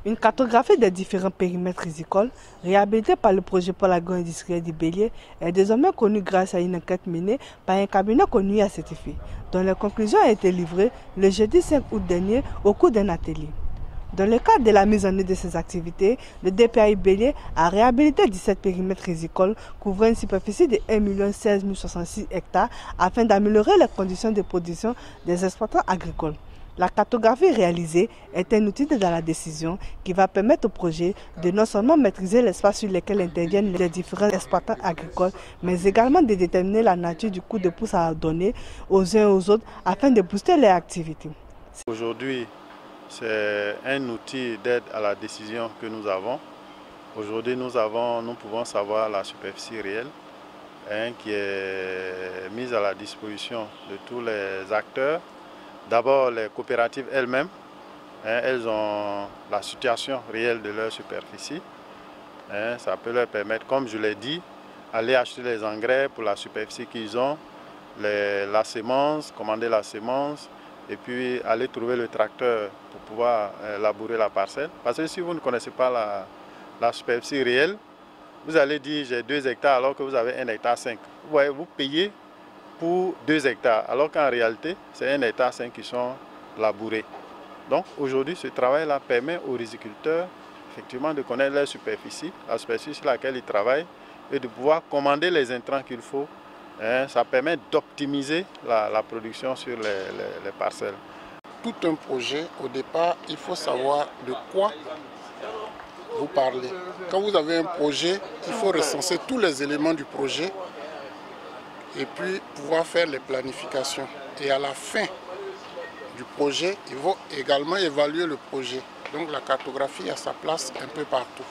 Une cartographie des différents périmètres rizicoles, réhabilitée par le projet Pôle agro-industriel du Bélier, est désormais connue grâce à une enquête menée par un cabinet connu à cet effet, dont les conclusions ont été livrées le jeudi 5 août dernier au cours d'un atelier. Dans le cadre de la mise en œuvre de ces activités, le DPAI Bélier a réhabilité 17 périmètres rizicoles couvrant une superficie de 1 16 066 hectares afin d'améliorer les conditions de production des exploitants agricoles. La cartographie réalisée est un outil dans la décision qui va permettre au projet de non seulement maîtriser l'espace sur lequel interviennent les différents exploitants agricoles, mais également de déterminer la nature du coup de pouce à donner aux uns et aux autres afin de booster leur activité. Aujourd'hui, c'est un outil d'aide à la décision que nous avons. Aujourd'hui, nous pouvons savoir la superficie réelle qui est mise à la disposition de tous les acteurs. D'abord, les coopératives elles-mêmes, elles ont la situation réelle de leur superficie. Ça peut leur permettre, comme je l'ai dit, aller acheter les engrais pour la superficie qu'ils ont, la sémence, commander la sémence, et puis aller trouver le tracteur pour pouvoir labourer la parcelle. Parce que si vous ne connaissez pas la superficie réelle, vous allez dire j'ai 2 hectares alors que vous avez 1,5 hectare. Vous voyez, vous payez pour 2 hectares, alors qu'en réalité, c'est 1,5 hectare qui sont labourés. Donc aujourd'hui, ce travail-là permet aux riziculteurs effectivement de connaître leur superficie, la superficie sur laquelle ils travaillent, et de pouvoir commander les intrants qu'il faut. Ça permet d'optimiser la production sur les parcelles. Tout un projet, au départ, il faut savoir de quoi vous parlez. Quand vous avez un projet, il faut recenser tous les éléments du projet et puis pouvoir faire les planifications. Et à la fin du projet, il faut également évaluer le projet. Donc la cartographie a sa place un peu partout.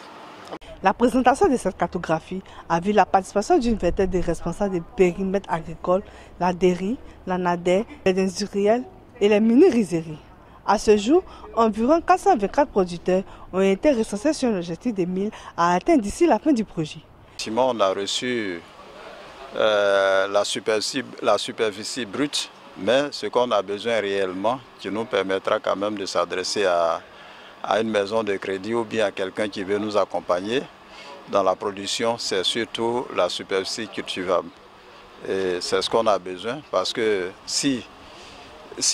La présentation de cette cartographie a vu la participation d'une vingtaine de responsables des périmètres agricoles, la DERI, la NADER, les industriels et les mini-rizeries. À ce jour, environ 424 producteurs ont été recensés sur l'objectif de 1000 à atteindre d'ici la fin du projet. On a reçu la superficie brute, mais ce qu'on a besoin réellement, qui nous permettra quand même de s'adresser à une maison de crédit ou bien à quelqu'un qui veut nous accompagner dans la production, c'est surtout la superficie cultivable. Et c'est ce qu'on a besoin parce que si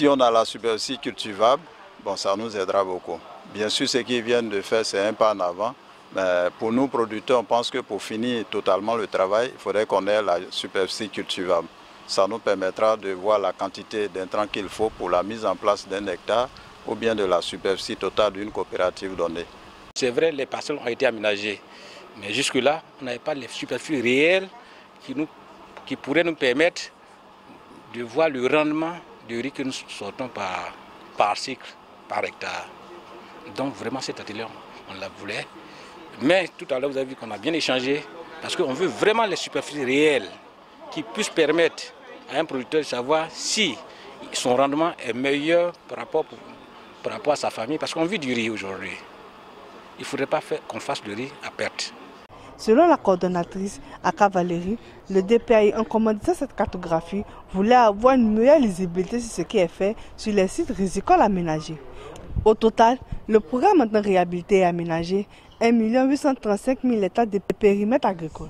on a la superficie cultivable, bon, ça nous aidera beaucoup. Bien sûr, ce qu'ils viennent de faire, c'est un pas en avant. Mais pour nous, producteurs, on pense que pour finir totalement le travail, il faudrait qu'on ait la superficie cultivable. Ça nous permettra de voir la quantité d'intrants qu'il faut pour la mise en place d'un hectare ou bien de la superficie totale d'une coopérative donnée. C'est vrai, les parcelles ont été aménagées, mais jusque-là, on n'avait pas les superficies réelles qui pourraient nous permettre de voir le rendement de riz que nous sortons par cycle, par hectare. Donc vraiment cet atelier, on la voulait. Mais tout à l'heure, vous avez vu qu'on a bien échangé, parce qu'on veut vraiment les superficies réelles qui puissent permettre à un producteur de savoir si son rendement est meilleur par rapport à sa famille, parce qu'on vit du riz aujourd'hui. Il ne faudrait pas qu'on fasse le riz à perte. Selon la coordonnatrice Aka Valérie, le DPAI, en commandant cette cartographie, voulait avoir une meilleure lisibilité sur ce qui est fait sur les sites rizicoles aménagés. Au total, le programme maintenant réhabilité et aménagé 1 835 000 hectares de périmètres agricoles.